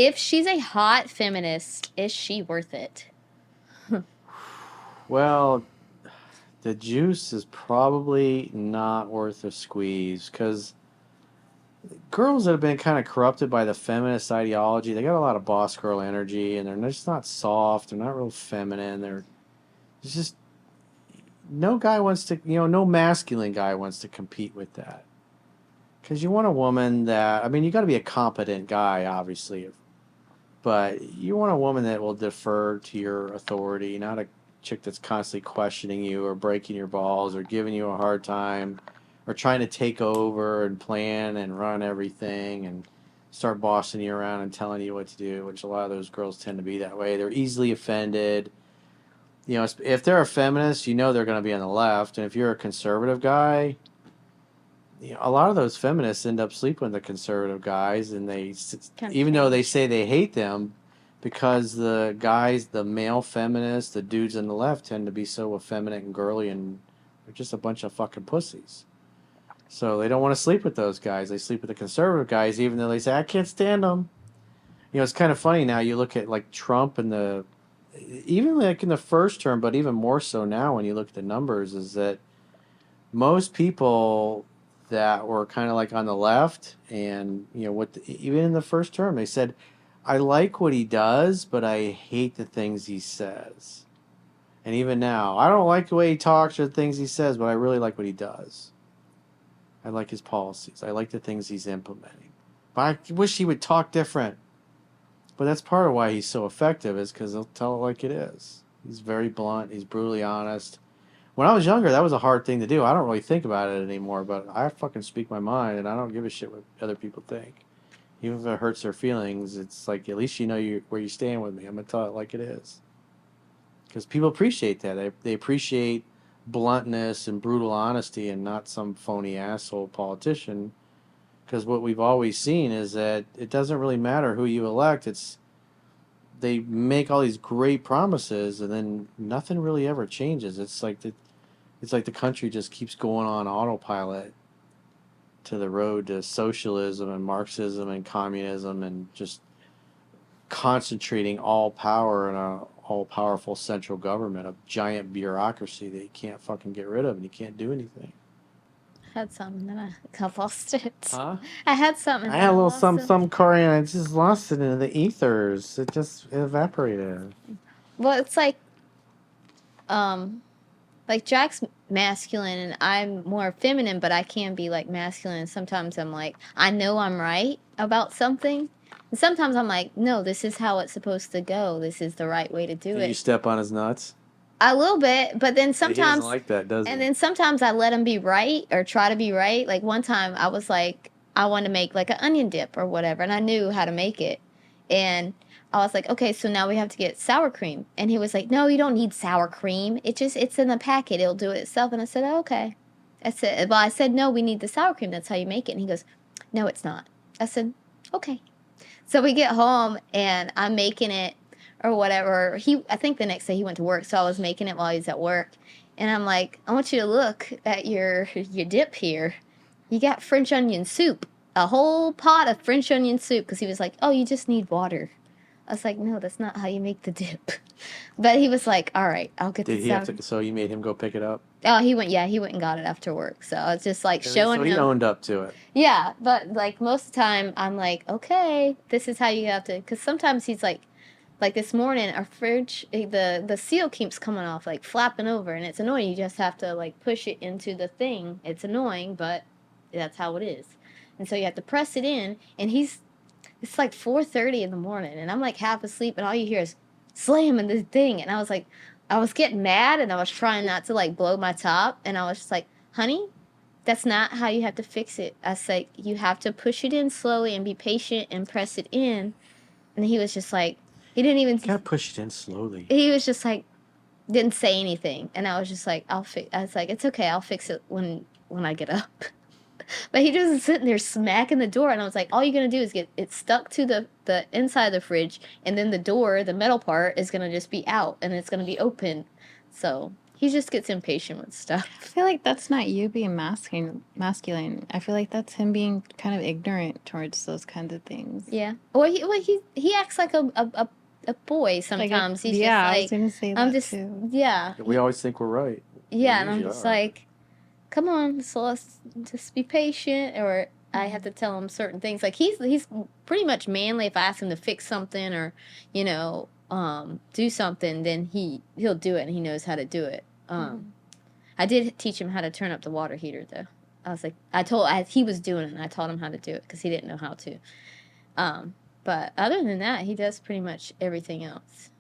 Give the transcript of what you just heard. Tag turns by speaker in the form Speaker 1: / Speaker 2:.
Speaker 1: if she's a hot feminist, is she worth it?
Speaker 2: Well, the juice is probably not worth a squeeze because girls that have been kind of corrupted by the feminist ideology, they got a lot of boss girl energy, and they're just not soft. They're not real feminine. It's just no guy wants to, no masculine guy wants to compete with that. Because you want a woman that, I mean, you got to be a competent guy, obviously, but you want a woman that will defer to your authority, not a chick that's constantly questioning you or breaking your balls or giving you a hard time or trying to take over and plan and run everything and start bossing you around and telling you what to do, which a lot of those girls tend to be that way. They're easily offended. If they're a feminist, they're going to be on the left. And if you're a conservative guy, a lot of those feminists end up sleeping with the conservative guys, and even though they say they hate them, because the guys, the male feminists, the dudes on the left tend to be so effeminate and girly, and they're just a bunch of fucking pussies. So they don't want to sleep with those guys. They sleep with the conservative guys, even though they say, I can't stand them. It's kind of funny now. You look at like Trump and even like in the first term, but even more so now when you look at the numbers, is that most people that were kind of like on the left, and even in the first term, they said, I like what he does, but I hate the things he says. And even now, I don't like the way he talks or the things he says, but I really like what he does. I like his policies. I like the things he's implementing. But I wish he would talk different. But that's part of why he's so effective, is because he'll tell it like it is. He's very blunt. He's brutally honest. When I was younger, that was a hard thing to do. I don't really think about it anymore, but I fucking speak my mind, and I don't give a shit what other people think. Even if it hurts their feelings, it's like, at least where you stand with me. I'm going to tell it like it is. Because people appreciate that. They appreciate bluntness and brutal honesty and not some phony asshole politician. Because what we've always seen is that it doesn't really matter who you elect. They make all these great promises, and then nothing really ever changes. It's like the country just keeps going on autopilot to the road to socialism and Marxism and communism, and just concentrating all power in a all-powerful central government, a giant bureaucracy that you can't fucking get rid of, and you can't do anything.
Speaker 1: I had something, then I lost it.
Speaker 2: Huh?
Speaker 1: I had something.
Speaker 2: I had a little some Corey, and I just lost it into the ethers. It just evaporated.
Speaker 1: Well, it's like Jack's masculine and I'm more feminine, but I can be like masculine. Sometimes I'm like, I know I'm right about something. And sometimes I'm like, no, this is how it's supposed to go. This is the right way to do it.
Speaker 2: You step on his nuts?
Speaker 1: A little bit, but then sometimes... He
Speaker 2: doesn't like that, does he?
Speaker 1: And then sometimes I let him be right or try to be right. Like one time I was like, I wanted to make like an onion dip or whatever, and I knew how to make it. And I was like, okay, so now we have to get sour cream. And he was like, no, you don't need sour cream. It's in the packet. It'll do it itself. And I said, oh, okay. I said, no, we need the sour cream. That's how you make it. And he goes, no, it's not. I said, okay. So we get home, and I'm making it or whatever. I think the next day he went to work, so I was making it while he was at work. And I'm like, I want you to look at your dip here. You got French onion soup, a whole pot of French onion soup, because he was like, oh, you just need water. I was like, no, that's not how you make the dip. But he was like, all right, I'll get this.
Speaker 2: So you made him go pick it up?
Speaker 1: Oh, he went and got it after work. So I was just like showing him.
Speaker 2: So he owned up to it.
Speaker 1: Yeah, but like most of the time I'm like, okay, this is how you have to, because sometimes he's like this morning, our fridge, the seal keeps coming off, like flapping over, and it's annoying. You just have to like push it into the thing. It's annoying, but that's how it is. And so you have to press it in, and it's like 4:30 in the morning, and I'm like half asleep, and all you hear is slamming the thing. And I was getting mad, and I was trying not to like blow my top, and I was just like, honey, that's not how you have to fix it. I said, you have to push it in slowly and be patient and press it in. And he was just like, he didn't even... You
Speaker 2: gotta push it in slowly.
Speaker 1: He was just like, didn't say anything. And I was just like, I was like, it's okay, I'll fix it when I get up. But he just sitting there smacking the door, and I was like, all you're going to do is get it stuck to the inside of the fridge, and then the door, the metal part, is going to just be out, and it's going to be open. So He just gets impatient with
Speaker 3: I
Speaker 1: stuff.
Speaker 3: feel like that's not you being masculine. I feel like that's him being kind of ignorant towards those kinds of things.
Speaker 1: Yeah. Or he acts like a boy sometimes. He's just
Speaker 3: I was
Speaker 1: like,
Speaker 3: gonna say
Speaker 1: I'm
Speaker 3: that
Speaker 1: just,
Speaker 3: too.
Speaker 1: yeah.
Speaker 2: We always think we're right.
Speaker 1: Yeah,
Speaker 2: We
Speaker 1: and I'm
Speaker 2: usually
Speaker 1: just
Speaker 2: are.
Speaker 1: like, come on, so let's just be patient. Or I have to tell him certain things. Like he's pretty much manly. If I ask him to fix something or, do something, then he'll do it and he knows how to do it. I did teach him how to turn up the water heater though. I was like, he was doing it and I taught him how to do it because he didn't know how to. But other than that, he does pretty much everything else.